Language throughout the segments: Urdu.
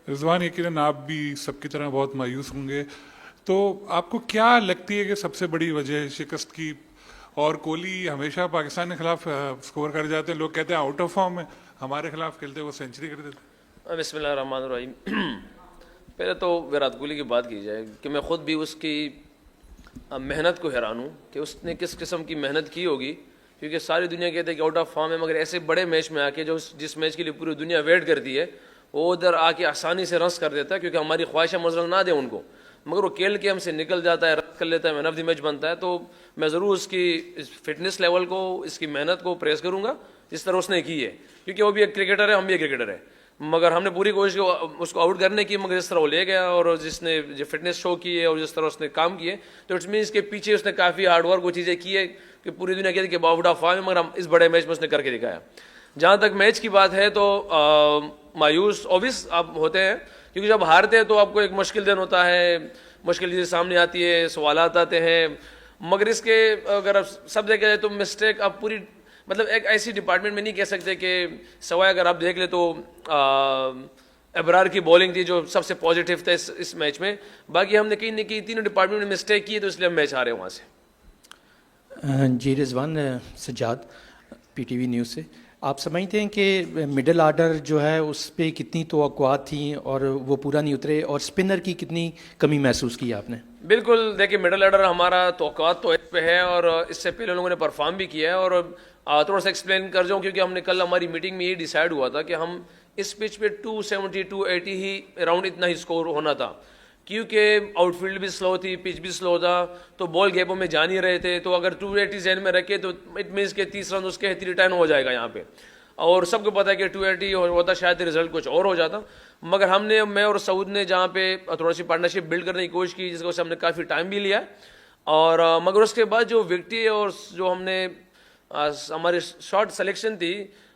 رضوان یقیناً آپ بھی سب کی طرح بہت مایوس ہوں گے، تو آپ کو کیا لگتی ہے کہ سب سے بڑی وجہ شکست کی؟ اور کوہلی ہمیشہ پاکستان کے خلاف سکور کر جاتے ہیں، لوگ کہتے ہیں آؤٹ آف فارم ہے، ہمارے خلاف کھیلتے وہ سینچری کر دیتے. بسم اللہ الرحمن الرحیم. پہلے تو ویرات کوہلی کی بات کی جائے کہ میں خود بھی اس کی محنت کو حیران ہوں کہ اس نے کس قسم کی محنت کی ہوگی، کیونکہ ساری دنیا کہتے ہیں کہ آؤٹ آف فارم ہے، مگر ایسے بڑے میچ میں آ کے جس میچ کے لیے پوری دنیا ویٹ کرتی ہے وہ ادھر آ کے آسانی سے رنس کر دیتا ہے، کیونکہ ہماری خواہشیں مزرل نہ دیں ان کو، مگر وہ کھیل کے ہم سے نکل جاتا ہے، رن کر لیتا ہے، مین آف دی میچ بنتا ہے. تو میں ضرور اس کی فٹنس لیول کو، اس کی محنت کو پریز کروں گا جس طرح اس نے کی ہے، کیونکہ وہ بھی ایک کرکٹر ہے، ہم بھی ایک کرکٹر ہیں، مگر ہم نے پوری کوشش اس کو آؤٹ کرنے کی، مگر جس طرح وہ لے گیا اور جس نے جو فٹنس شو کی ہے اور جس طرح اس نے کام کیے، تو اٹس مینس کے پیچھے اس نے کافی ہارڈ ورک وہ چیزیں کی ہے کہ پوری دنیا کہتی ہے کہ آؤٹ آف فارم ہے، مگر ہم اس بڑے میچ میں اس نے کر کے دکھایا. جہاں تک میچ کی بات ہے تو مایوس اوبیس آپ ہوتے ہیں، کیونکہ جب ہارتے ہیں تو آپ کو ایک مشکل دن ہوتا ہے، مشکل چیزیں سامنے آتی ہے، سوالات آتے ہیں، مگر اس کے اگر آپ سب دیکھا جائے تو مسٹیک آپ پوری مطلب ایک ایسی ڈپارٹمنٹ میں نہیں کہہ سکتے کہ سوائے اگر آپ دیکھ لیں تو ابرار کی بولنگ تھی جو سب سے پازیٹیو تھا اس میچ میں، باقی ہم نے کہیں نہ کہیں تینوں ڈپارٹمنٹ میں مسٹیک کی ہے، تو اس لیے ہم میچ ہارے وہاں سے. جی Rizwan, Sajjad P T V news سے. آپ سمجھتے ہیں کہ مڈل آرڈر جو ہے اس پہ کتنی توقعات تھیں اور وہ پورا نہیں اترے، اور اسپنر کی کتنی کمی محسوس کی آپ نے؟ بالکل، دیکھیں مڈل آرڈر ہمارا توقعات تو اس پہ ہے، اور اس سے پہلے لوگوں نے پرفارم بھی کیا ہے، اور تھوڑا سا ایکسپلین کر جاؤں کیونکہ ہم نے کل ہماری میٹنگ میں یہ ڈیسائیڈ ہوا تھا کہ ہم اس پچ پہ 270 280 ہی اراؤنڈ اتنا ہی اسکور ہونا تھا، کیونکہ آؤٹ فیلڈ بھی سلو تھی، پچ بھی سلو تھا، تو بال گیپوں میں جا نہیں رہے تھے، تو اگر 280 ذہن میں رکھے تو اٹ مینس کہ 30 رن اس کے 3 ہو جائے گا یہاں پہ، اور سب کو پتا ہے کہ 280 ہوتا شاید رزلٹ کچھ اور ہو جاتا، مگر ہم نے، میں اور سعود نے جہاں پہ تھوڑا سی پارٹنرشپ بلڈ کرنے کی کوشش کی، جس کو ہم نے کافی ٹائم بھی لیا، اور مگر اس کے بعد جو وکٹی اور جو ہم نے ہماری شارٹ سلیکشن تھی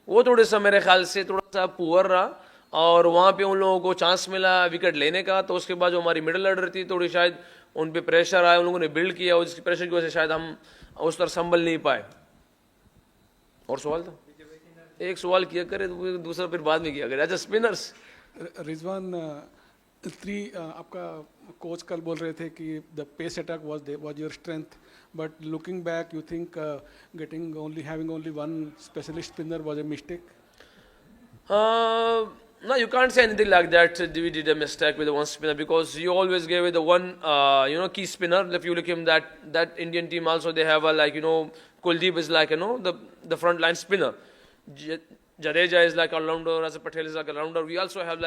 وہ تھوڑے سا میرے خیال سے تھوڑا سا پور رہا، اور وہاں پہ ان لوگوں کو چانس ملا وکٹ لینے کا، تو اس کے بعد جو ہماری مڈل آرڈر تھی تھوڑی شاید ان پہ پریشر آیا، ان لوگوں نے بلڈ کیا، اور جس کی پریشر کی وجہ سے شاید ہم اس طرح سنبھل نہیں پائے. اور سوال تھا ایک سوال کیا کرے تو دوسرا پھر بعد میں کیا کرے. اچھا اسپنرس. رضوان، آپ کا کوچ کل بول رہے تھے کہ the pace attack was your strength, but looking back you think getting only having only one specialist spinner was a mistake? No, you can't say anything like that. We did a mistake with the one spinner because you always gave it the one, key spinner. If you look him, that Indian team also they have a Kuldeep is the front line spinner. Jadeja is like a all-rounder. Rasa Patel is like a rounder. We also have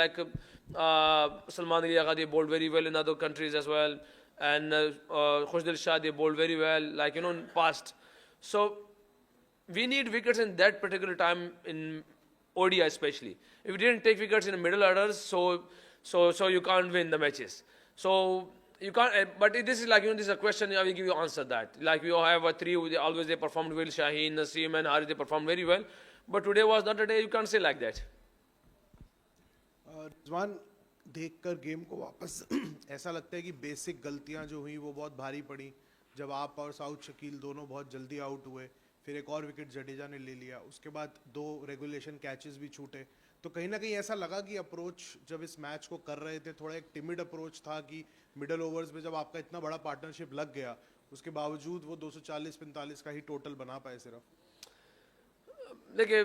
Salman Ali Agha, they bowled very well in other countries as well, and Khushdil Shah, they bowled very well, in past. So we need wickets in that particular time in ODI especially. If you didn't take wickets in the middle orders, so you can't win the matches. So you can't. But this is this is a question. I will give you answer that. We have three. They performed well. Shaheen, Naseem, and Harith, they performed very well. But today was not a day. You can't say like that. رضوان، دیکھ کر گیم کو واپس ایسا لگتا ہے کہ بیسک غلطیاں جو ہوئیں وہ بہت بھاری پڑیں، جب آپ اور سعود شکیل دونوں بہت جلدی آؤٹ ہوئے، پھر ایک اور وکٹ جڈیجا نے لے لیا، اس کے بعد 2 ریگولیشن کیچز بھی چھوٹے، تو کہیں نہ کہیں ایسا لگا کہ اپروچ جب اس میچ کو کر رہے تھے تھوڑا ایک ٹیمڈ اپروچ تھا کہ مڈل اوورز میں جب آپ کا اتنا بڑا پارٹنرشپ لگ گیا اس کے باوجود وہ 240-45 کا ہی ٹوٹل بنا پائے صرف؟ دیکھیے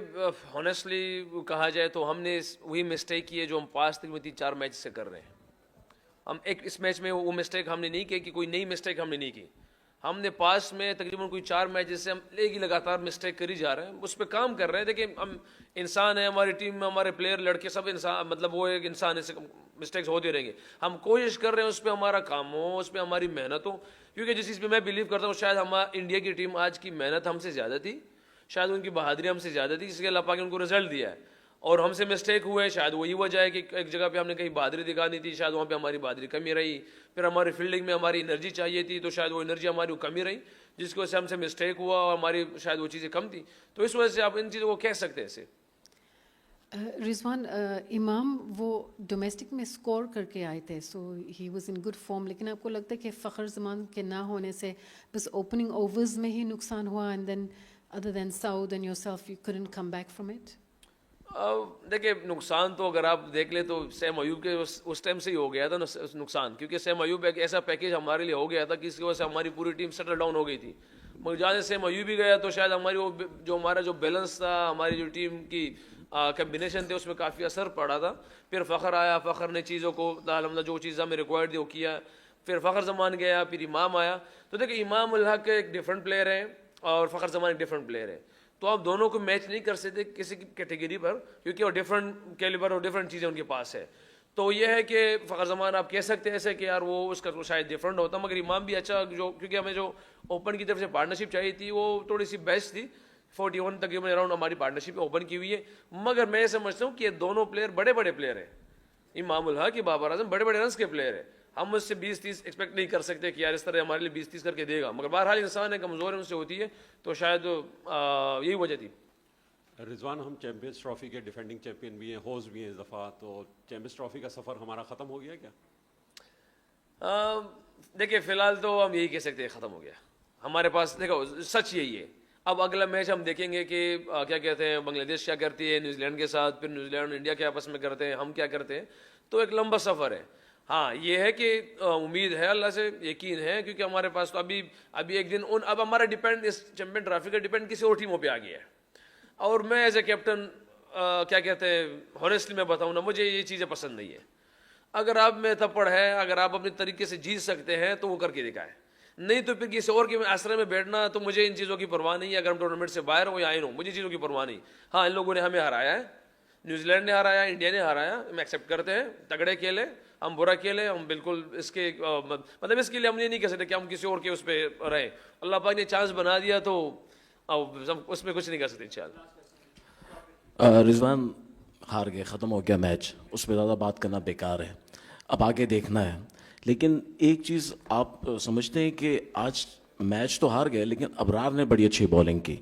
ہانیسٹلی کہا جائے تو ہم نے وہی مسٹیک کی ہے جو ہم پاس تک میں 3-4 میچ سے کر رہے ہیں. ہم اس میچ میں وہ مسٹیک ہم نے نہیں کی کہ کوئی نئی مسٹیک ہم نے نہیں کی. ہم نے پاس میں تقریباً کوئی 4 میچ سے ہم ایک ہی لگاتار مسٹیک کری جا رہے ہیں، اس پہ کام کر رہے ہیں. دیکھیں ہم انسان ہیں، ہماری ٹیم میں ہمارے پلیئر لڑکے سب انسان، وہ ایک انسان ہے، مسٹیکس ہوتے رہیں گے. ہم کوشش کر رہے ہیں اس پہ ہمارا کام ہو، اس پہ ہماری محنت ہو، کیونکہ جس چیز پہ میں بلیو کرتا ہوں شاید انڈیا کی ٹیم آج کی محنت ہم سے زیادہ تھی، شاید ان کی بہادری ہم سے زیادہ تھی، اس لیے اللہ پاک نے ان کو رزلٹ دیا ہے. اور ہم سے مسٹیک ہوئے، شاید وہی وجہ ہے کہ ایک جگہ پہ ہم نے کہیں بہادری دکھانی تھی، شاید وہاں پہ ہماری بہادری کمی رہی. پھر ہماری فیلڈنگ میں ہماری انرجی چاہیے تھی، تو شاید وہ انرجی ہماری کمی رہی، جس کی وجہ سے ہم سے مسٹیک ہوا اور ہماری شاید وہ چیزیں کم تھیں. تو اس وجہ سے آپ ان چیزوں کو کہہ سکتے ہیں ایسے. رضوان، امام وہ ڈومیسٹک میں اسکور کر کے آئے تھے، so he was in good form, لیکن آپ کو لگتا ہے کہ فخر زمان کے نہ ہونے سے بس اوپننگ اوورز میں ہی نقصان ہوا، اینڈ دین ادر دین سعود and yourself you couldn't come back from it? دیکھیں نقصان تو اگر آپ دیکھ لیں تو سیم ایوب کے اس ٹائم سے ہی ہو گیا تھا نقصان, کیونکہ سیم ایوب ایک ایسا پیکیج ہمارے لیے ہو گیا تھا کہ اس کی وجہ سے ہماری پوری ٹیم سیٹل ڈاؤن ہو گئی تھی. مگر جہاں سے سیم ایوب بھی گیا تو شاید ہماری وہ جو ہمارا جو بیلنس تھا, ہماری جو ٹیم کی کمبینیشن تھے, اس میں کافی اثر پڑا تھا. پھر فخر آیا, فخر نے چیزوں کو الحمدللہ جو چیز ہمیں ریکوائرڈ تھی وہ کیا. پھر فخر زمان گیا, پھر امام آیا. تو دیکھیں امام الحق ایک ڈفرینٹ پلیئر ہے اور فخر زمان ایک ڈفرینٹ پلیئر ہے, تو آپ دونوں کو میچ نہیں کر سکتے کسی کی کیٹیگری پر, کیونکہ وہ ڈفرینٹ کیلیبر اور ڈفرینٹ چیزیں ان کے پاس ہے. تو یہ ہے کہ فخر زمان آپ کہہ سکتے ہیں ایسے کہ یار وہ اس کا تو شاید ڈفرینٹ ہوتا, مگر امام بھی اچھا, جو کیونکہ ہمیں جو اوپن کی طرف سے پارٹنرشپ چاہیے تھی وہ تھوڑی سی بیسٹ تھی. 41 تقریباً اراؤنڈ ہماری پارٹنرشپ اوپن کی ہوئی ہے. مگر میں سمجھتا ہوں کہ یہ دونوں پلیئر بڑے بڑے پلیئر ہیں. امام الحق کی بابر اعظم بڑے بڑے رنس کے پلیئر ہیں. ہم اس سے 20-30 ایکسپیکٹ نہیں کر سکتے کہ یار اس طرح ہمارے لیے 20-30 کر کے دے گا, مگر بہرحال انسان ہے, کمزور ان سے ہوتی ہے, تو شاید یہی وجہ تھی. رضوان, ہم چیمپئنز ٹرافی کے ڈیفینڈنگ چیمپئن بھی ہیں, ہوسٹ بھی ہیں اس دفعہ, تو چیمپئنز ٹرافی کا سفر ہمارا ختم ہو گیا کیا؟ دیکھیں فی الحال تو ہم یہی کہہ سکتے ہیں ختم ہو گیا ہمارے پاس. دیکھو سچ یہی ہے. اب اگلا میچ ہم دیکھیں گے کہ کیا کہتے ہیں بنگلہ دیش کیا کرتی ہے نیوزی لینڈ کے ساتھ, پھر نیوزی لینڈ اور انڈیا کے آپس میں کرتے ہیں, ہم کیا کرتے ہیں, تو ایک لمبا سفر ہے. ہاں یہ ہے کہ امید ہے, اللہ سے یقین ہے, کیونکہ ہمارے پاس تو ابھی ایک دن اب ہمارا ڈیپینڈ اس چیمپئن ٹرافی کا ڈیپینڈ کسی اور ٹیموں پہ آ گیا ہے. اور میں ایز اے کیپٹن کیا کہتے ہیں ہانیسٹلی میں بتاؤں نا, مجھے یہ چیزیں پسند نہیں ہے. اگر آپ میں تھپڑ ہے, اگر آپ اپنے طریقے سے جیت سکتے ہیں تو وہ کر کے دکھائیں, نہیں تو پھر کسی اور کے آسرے میں بیٹھنا, تو مجھے ان چیزوں کی پرواہ نہیں ہے. اگر ہم ٹورنامنٹ سے باہر ہوں یا آئے ہوں, مجھے چیزوں کی پرواہ نہیں. ہاں ان لوگوں نے ہمیں ہرایا ہے, نیوزی لینڈ نے ہرایا, انڈیا نے ہرایا, ہم ایکسیپٹ کرتے ہیں, تگڑے کھیلے, ہم برا کھیلے, ہم بالکل اس کے مطلب اس کے لیے ہم یہ نہیں کہہ سکتے کہ ہم کسی اور کے اس پہ رہیں. اللہ پاک نے چانس بنا دیا تو اس میں کچھ نہیں کر سکتے انشاءاللہ. رضوان ہار گئے, ختم ہو گیا میچ, اس پہ زیادہ بات کرنا بیکار ہے, اب آگے دیکھنا ہے. لیکن ایک چیز آپ سمجھتے ہیں کہ آج میچ تو ہار گئے لیکن ابرار نے بڑی اچھی بالنگ کی,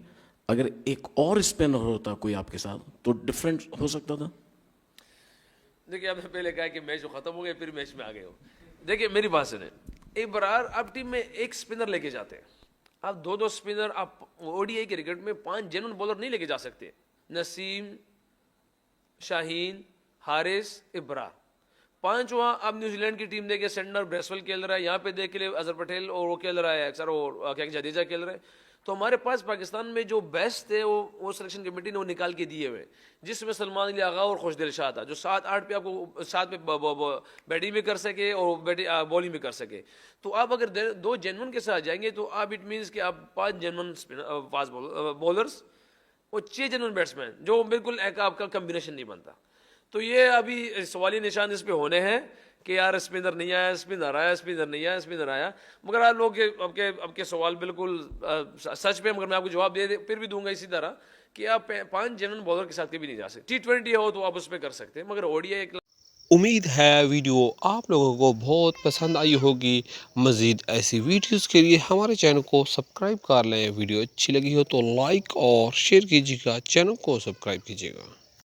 اگر ایک اور اسپنر ہوتا کوئی آپ کے ساتھ تو ڈفرینٹ ہو سکتا تھا؟ دیکھیے آپ نے پہلے کہا کہ میچ ختم ہو گئے پھر میچ میں آ گئے ہو. دیکھیے میری بات سنیں, ابرار آپ ٹیم میں ایک اسپنر لے کے جاتے ہیں, آپ دو اسپنر, آپ او ڈی آئی کے کرکٹ میں 5 جینون بالر نہیں لے کے جا سکتے. نسیم, شاہین, حارث, ابرار, 5 وہاں. اب نیوزی لینڈ کی ٹیم دیکھے, سینڈر بریسول کھیل رہا ہے, یہاں پہ دیکھ لے اظہر پٹیل اور وہ کھیل رہا ہے اکثر, اور کیا جڈیجہ کھیل رہے ہیں. تو ہمارے پاس پاکستان میں جو بیسٹ تھے وہ سلیکشن کمیٹی نے وہ نکال کے دیے ہوئے, جس میں سلمان علی آغا اور خوش دل شاہ تھا, جو 7-8 پہ آپ کو 7 پہ بیٹنگ بھی کر سکے اور بالنگ بھی کر سکے. تو آپ اگر 2 جینون کے ساتھ جائیں گے تو آپ اٹ مینس کہ آپ 5 جینون فاسٹ بولرس اور 6 جینون بیٹسمین, جو بالکل ایک آپ کا کمبینیشن نہیں بنتا. تو یہ ابھی سوالی نشان اس پہ ہونے ہیں کہ یار اسپنر نہیں آیا, اسپنر آیا, اسپنر نہیں آیا, اسپنر آیا. مگر آپ لوگ اب کے سوال بالکل سچ پہ, مگر میں آپ کو جواب پھر بھی دوں گا اسی طرح کہ آپ 5 جنرل بالر کے ساتھ کبھی نہیں جا سکتے. T20 ہو تو آپ اس پہ کر سکتے ہیں, مگر اوڈی ایک. امید ہے ویڈیو آپ لوگوں کو بہت پسند آئی ہوگی. مزید ایسی ویڈیوز کے لیے ہمارے چینل کو سبسکرائب کر لیں. ویڈیو اچھی لگی ہو تو لائک اور شیئر کیجیے گا, چینل کو سبسکرائب کیجیے گا.